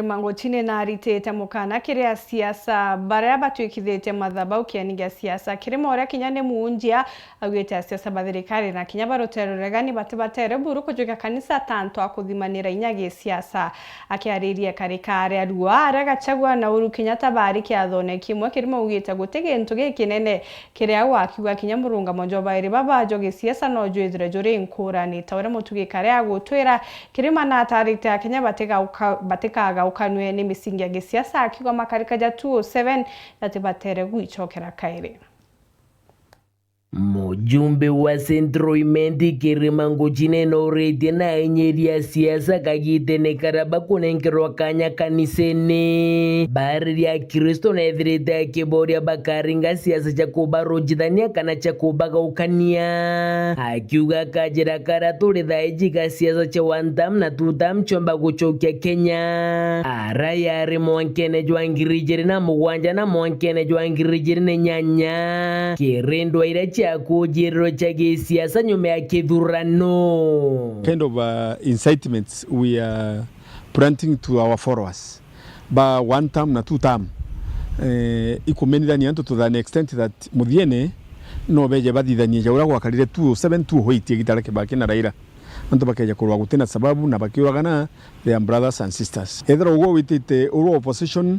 Mango chine na aritete mukana kiria siasa baria batwikithite mathabau kianigia siasa kirimo oria kinyane muunjia agwete siasa bathirikari na kinya barotero regani batibatere buru kujuka kanisa tanto akuthimanira inyagi siasa akiariria karikare arua aragachagwa na Uhuru Kenyatta bari kiathone kimwe kirimo ugite gutege ntuge kinene kiria wakiwa kinya murunga monjo bairi baba joge siasa no jwethre jore nkurani tawara mutuge kare agutwira kirima na atarite kinya bateka ukanwe ni misingi ya gisiasa akiwa makarika ja 207 yatibatere guichokera kaire. Mujumbe wa Centro Imendi Kirima Ngochine no rete na enyeri ya siasa kagitene karaba kunenkerwa kanya kanisene bari ya Kristo na edhrita ya keboria bakaringa siasa chakuba rojidhania kana chakuba gaukania akiuga kajira karaturi dhaijika siasa cha wantam na tutam chomba kuchokia Kenya arayari mwankene jwangirijiri na muwanja na mwankene jwangirijiri na nyanya kirendo irachi akujiro chage siasa nyume ya kidhurano. Kind of incitements we are planting to our followers by one term na two term ikumenithania to the extent that muthiene no beje bathithanie jaura gwakarire 207 hoitie gitara kibaki na Raila antu bakeja kurwa gutena sababu na bakiuragana their brothers and sisters either ugo witite uru opposition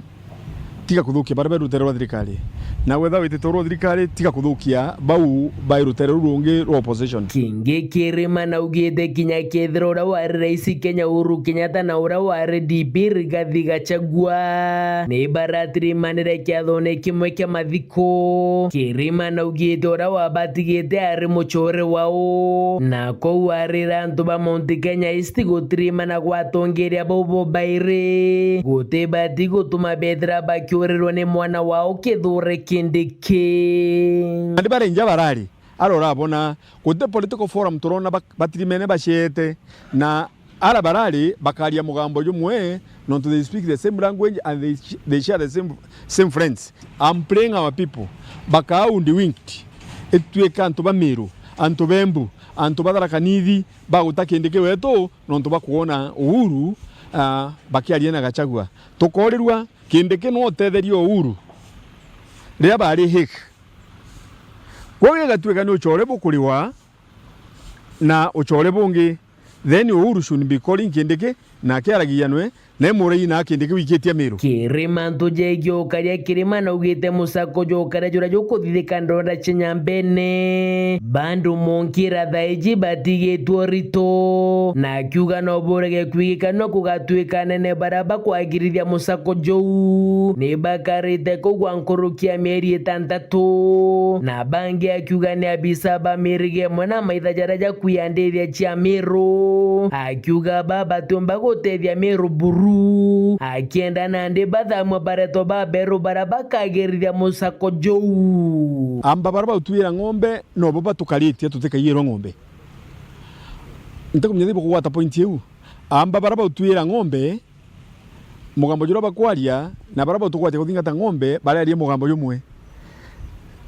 tiga kuthukia bara berutero wa thirikari na wetha witite uru thirikari tiga kuthukia bau bairutero rungi ru opposition kinge kirima na ugete kinya kethro wa rais Kenya Uhuru Kenyatta na ura wa RDP Rigathi Gachagua ni baratri manire kiathone kimwe kia mathiko kirima na ugete ura wa batigete ari muchore wao na ko warira antu ba Mount Kenya East gutrima na gwatongeria bobo baire gote bati gutuma bedra bakiorerwo ni mwana wao kithure kindiki andi barenja barari arora bona gote political forum turona batirimene bashete na ara barari bakaria mugambo jumwe not they speak the same language and they share the same friends. I'm praying our people bakaundi winked etweka antu bamiru antu bembu antu badarakanidi bagutakindike weto nontu bakuona Uhuru bakiaria na Gachagua tukorirwa kindike no tetherio Uhuru ria bari hik kwa gatweka no chore bukuriwa na uchore bungi then Uhuru should be calling kindike na kiaragianwe na murei na kindike wikitia miru kirima ntuje gyokaria kirima na ugite musako jokara jura jokuthithika ndonda chinyambene bandu monkira thaiji batige tuorito na kiuga no borege kwigika no kugatwika nene baraba kwagirithia musako jou ni bakarite kugwa nkurukia mieri 6 na bangi akiuga ni abisaba mirige mwana maitha jaraja kuyandithia chia miru akiuga baba tumba gutethia miru buru akienda na ndi bathamwa bareto baberu baraba kagerithia musako jou amba baraba utwira ng'ombe no baba tukaritie tutikayiro ng'ombe ntakumnyethi bukugwata point yu amba baraba utwira ng'ombe mugambo jura bakwaria na baraba tukwate kuthingata ng'ombe bararia mugambo jumwe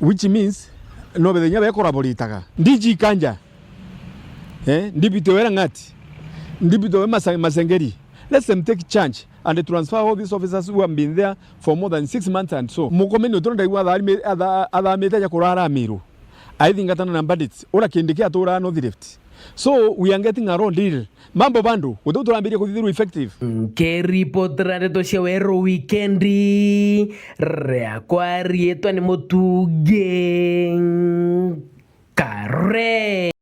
which means no bethenya be collaboritaga ndiji kanja ndibito wera ngati ndibito we masengeri. Let them take charge and transfer all these officers who have been there for more than 6 months and so. Mukomeni utonda iwa adha metaja kurara miru. I think atana na bandits. Ora kindike atora no left. So we are getting around deal. Mambo bandu, without tuambia kuthiru effective. Keri potrare to shawero weekendi. Reakwari etwa ni motuge. Kare.